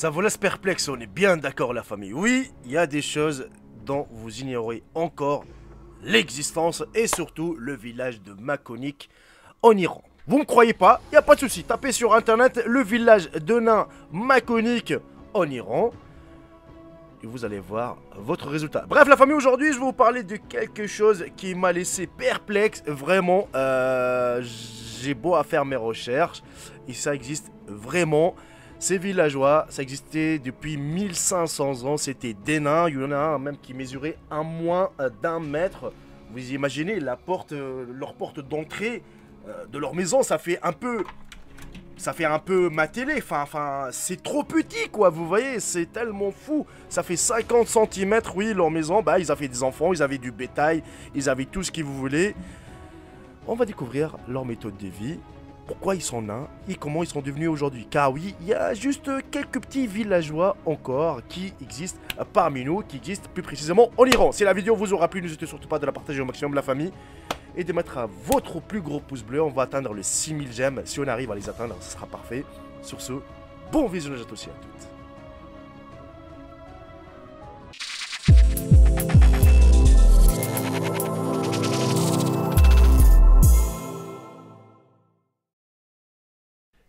Ça vous laisse perplexe, on est bien d'accord la famille. Oui, il y a des choses dont vous ignorez encore l'existence et surtout le village de Makonik en Iran. Vous me croyez pas? Il n'y a pas de souci, tapez sur internet le village de nains Makonik en Iran et vous allez voir votre résultat. Bref la famille, aujourd'hui je vais vous parler de quelque chose qui m'a laissé perplexe. Vraiment, j'ai beau à faire mes recherches et ça existe vraiment. Ces villageois, ça existait depuis 1500 ans, c'était des nains, il y en a un même qui mesurait un moins d'1 mètre. Vous imaginez la porte, leur porte d'entrée de leur maison, ça fait un peu ma télé, enfin c'est trop petit quoi, vous voyez, c'est tellement fou. Ça fait 50 cm, oui, leur maison, bah ils avaient des enfants, ils avaient du bétail, ils avaient tout ce que vous voulez. On va découvrir leur méthode de vie. Pourquoi ils sont nains et comment ils sont devenus aujourd'hui. Car oui, il y a juste quelques petits villageois encore qui existent parmi nous, qui existent plus précisément en Iran. Si la vidéo vous aura plu, n'hésitez surtout pas de la partager au maximum la famille et de mettre votre plus gros pouce bleu. On va atteindre les 6000 j'aime. Si on arrive à les atteindre, ce sera parfait. Sur ce, bon visionnage à tous et à toutes.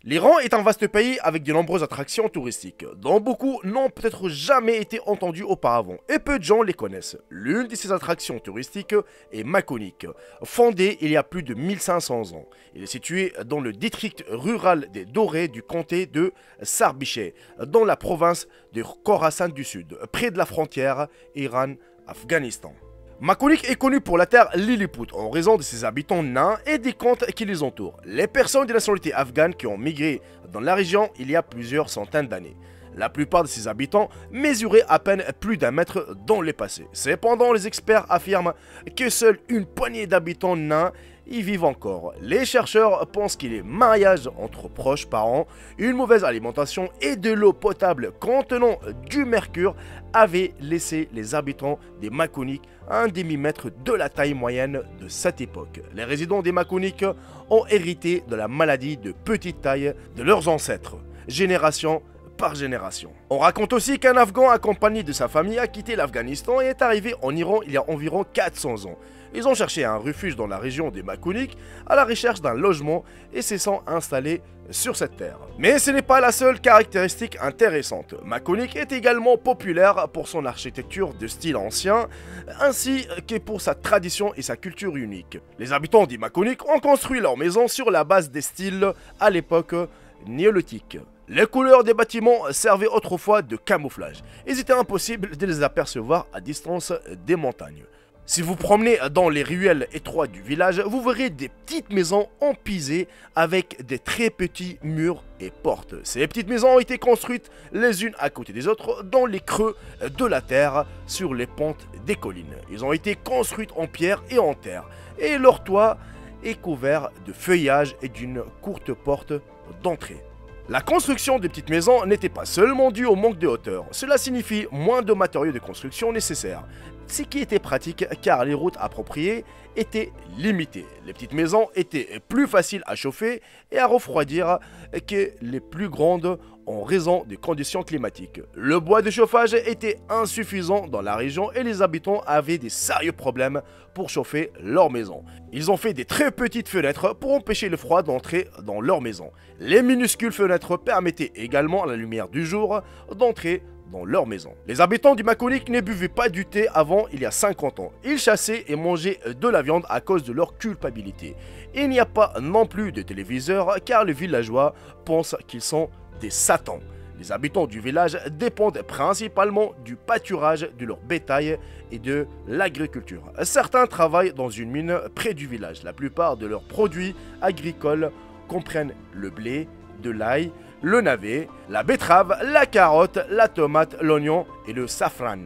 L'Iran est un vaste pays avec de nombreuses attractions touristiques, dont beaucoup n'ont peut-être jamais été entendues auparavant, et peu de gens les connaissent. L'une de ces attractions touristiques est Makonik, fondée il y a plus de 1500 ans. Il est situé dans le district rural des Dorés du comté de Sarbiché, dans la province de Khorasan du Sud, près de la frontière Iran-Afghanistan. Makonik est connu pour la terre Lilliput en raison de ses habitants nains et des contes qui les entourent. Les personnes de nationalité afghane qui ont migré dans la région il y a plusieurs centaines d'années. La plupart de ces habitants mesuraient à peine plus d'1 mètre dans le passé. Cependant, les experts affirment que seule une poignée d'habitants nains y vivent encore. Les chercheurs pensent que les mariages entre proches parents, une mauvaise alimentation et de l'eau potable contenant du mercure avaient laissé les habitants des Makonik à un demi-mètre de la taille moyenne de cette époque. Les résidents des Makonik ont hérité de la maladie de petite taille de leurs ancêtres, génération par génération. On raconte aussi qu'un Afghan accompagné de sa famille a quitté l'Afghanistan et est arrivé en Iran il y a environ 400 ans. Ils ont cherché un refuge dans la région des Makonik à la recherche d'un logement et se sont installés sur cette terre. Mais ce n'est pas la seule caractéristique intéressante. Makonik est également populaire pour son architecture de style ancien, ainsi que pour sa tradition et sa culture unique. Les habitants des Makonik ont construit leur maison sur la base des styles à l'époque néolithique. Les couleurs des bâtiments servaient autrefois de camouflage. Il était impossible de les apercevoir à distance des montagnes. Si vous promenez dans les ruelles étroites du village, vous verrez des petites maisons empisées avec des très petits murs et portes. Ces petites maisons ont été construites les unes à côté des autres dans les creux de la terre sur les pentes des collines. Ils ont été construites en pierre et en terre et leur toit est couvert de feuillage et d'une courte porte d'entrée. La construction des petites maisons n'était pas seulement due au manque de hauteur, cela signifie moins de matériaux de construction nécessaires, ce qui était pratique car les routes appropriées étaient limitées. Les petites maisons étaient plus faciles à chauffer et à refroidir que les plus grandes en raison des conditions climatiques. Le bois de chauffage était insuffisant dans la région et les habitants avaient des sérieux problèmes pour chauffer leur maison. Ils ont fait des très petites fenêtres pour empêcher le froid d'entrer dans leur maison. Les minuscules fenêtres permettaient également à la lumière du jour d'entrer dans leur maison. Les habitants du Makonik ne buvaient pas du thé avant il y a 50 ans. Ils chassaient et mangeaient de la viande à cause de leur culpabilité. Il n'y a pas non plus de téléviseur car les villageois pensent qu'ils sont des satans. Les habitants du village dépendent principalement du pâturage de leur bétail et de l'agriculture. Certains travaillent dans une mine près du village. La plupart de leurs produits agricoles comprennent le blé, de l'ail, le navet, la betterave, la carotte, la tomate, l'oignon et le safran.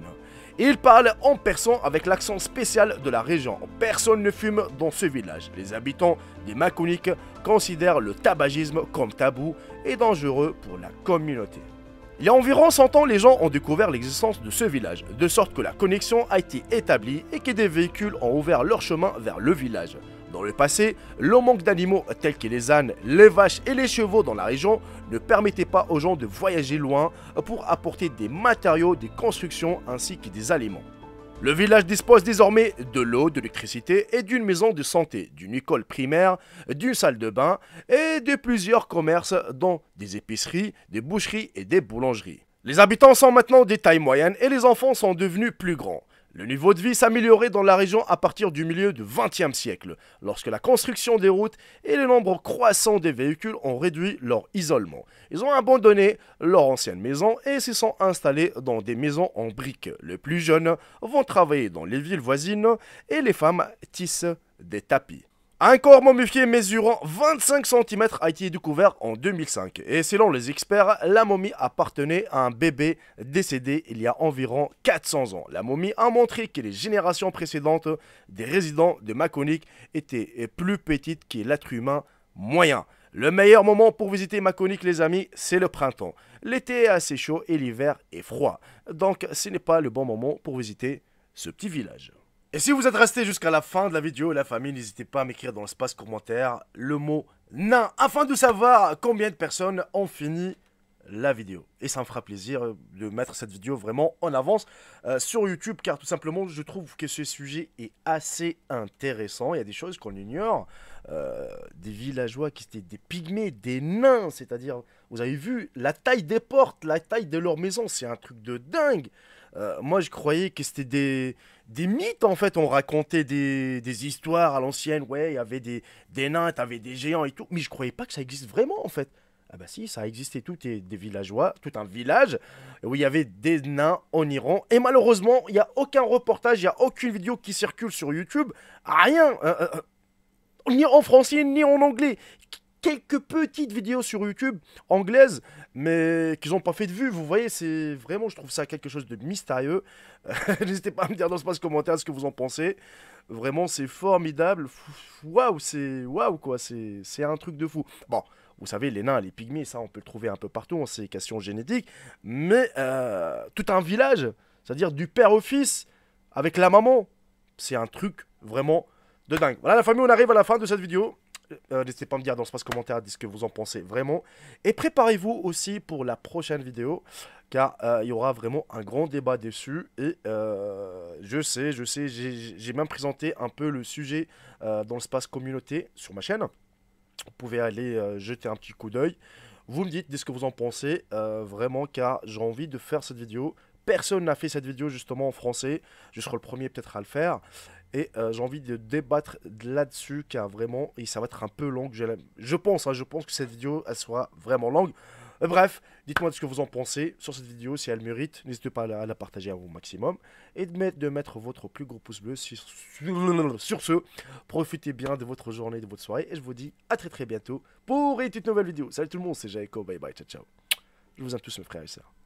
Ils parlent en persan avec l'accent spécial de la région. Personne ne fume dans ce village. Les habitants des Makonik considèrent le tabagisme comme tabou et dangereux pour la communauté. Il y a environ 100 ans, les gens ont découvert l'existence de ce village, de sorte que la connexion a été établie et que des véhicules ont ouvert leur chemin vers le village. Dans le passé, le manque d'animaux tels que les ânes, les vaches et les chevaux dans la région ne permettait pas aux gens de voyager loin pour apporter des matériaux, des constructions ainsi que des aliments. Le village dispose désormais de l'eau, de l'électricité et d'une maison de santé, d'une école primaire, d'une salle de bain et de plusieurs commerces dont des épiceries, des boucheries et des boulangeries. Les habitants sont maintenant des tailles moyennes et les enfants sont devenus plus grands. Le niveau de vie s'améliorait dans la région à partir du milieu du XXe siècle, lorsque la construction des routes et le nombre croissant des véhicules ont réduit leur isolement. Ils ont abandonné leur ancienne maison et se sont installés dans des maisons en briques. Les plus jeunes vont travailler dans les villes voisines et les femmes tissent des tapis. Un corps momifié mesurant 25 cm a été découvert en 2005 et selon les experts, la momie appartenait à un bébé décédé il y a environ 400 ans. La momie a montré que les générations précédentes des résidents de Maconik étaient plus petites que l'être humain moyen. Le meilleur moment pour visiter Maconik, les amis, c'est le printemps. L'été est assez chaud et l'hiver est froid. Donc ce n'est pas le bon moment pour visiter ce petit village. Et si vous êtes resté jusqu'à la fin de la vidéo, la famille, n'hésitez pas à m'écrire dans l'espace commentaire le mot nain afin de savoir combien de personnes ont fini la vidéo. Et ça me fera plaisir de mettre cette vidéo vraiment en avance sur YouTube car tout simplement je trouve que ce sujet est assez intéressant. Il y a des choses qu'on ignore, des villageois qui étaient des pygmées, des nains, c'est-à-dire vous avez vu la taille des portes, la taille de leur maison, c'est un truc de dingue. Moi je croyais que c'était des mythes en fait, on racontait des histoires à l'ancienne, ouais il y avait des nains, t'avais des géants et tout, mais je croyais pas que ça existe vraiment en fait. Ah bah si, ça existait tout, des villageois, tout un village où il y avait des nains en Iran et malheureusement il n'y a aucun reportage, il n'y a aucune vidéo qui circule sur YouTube, rien, ni en français ni en anglais. Quelques petites vidéos sur YouTube anglaises, mais qu'ils n'ont pas fait de vue. Vous voyez, c'est vraiment, je trouve ça quelque chose de mystérieux. N'hésitez pas à me dire dans l'espace commentaire ce que vous en pensez. Vraiment, c'est formidable. Waouh, c'est waouh quoi, c'est un truc de fou. Bon, vous savez, les nains, les pygmées, ça, on peut le trouver un peu partout, c'est question génétique. Mais tout un village, c'est-à-dire du père au fils, avec la maman, c'est un truc vraiment de dingue. Voilà la famille, on arrive à la fin de cette vidéo. N'hésitez pas à me dire dans l'espace commentaire ce que vous en pensez vraiment. Et préparez-vous aussi pour la prochaine vidéo, car il y aura vraiment un grand débat dessus. Et je sais, j'ai même présenté un peu le sujet dans l'espace communauté sur ma chaîne. Vous pouvez aller jeter un petit coup d'œil. Vous me dites ce que vous en pensez, vraiment, car j'ai envie de faire cette vidéo. Personne n'a fait cette vidéo justement en français. Je serai le premier peut-être à le faire. Et j'ai envie de débattre là-dessus car vraiment, et ça va être un peu long. Je pense que cette vidéo, elle sera vraiment longue. Bref, dites-moi ce que vous en pensez sur cette vidéo, si elle mérite. N'hésitez pas à la partager à vous au maximum. Et de mettre votre plus gros pouce bleu. Sur ce, profitez bien de votre journée, de votre soirée. Et je vous dis à très bientôt pour une toute nouvelle vidéo. Salut tout le monde, c'est Jaeko. Bye bye, ciao ciao. Je vous aime tous mes frères et sœurs.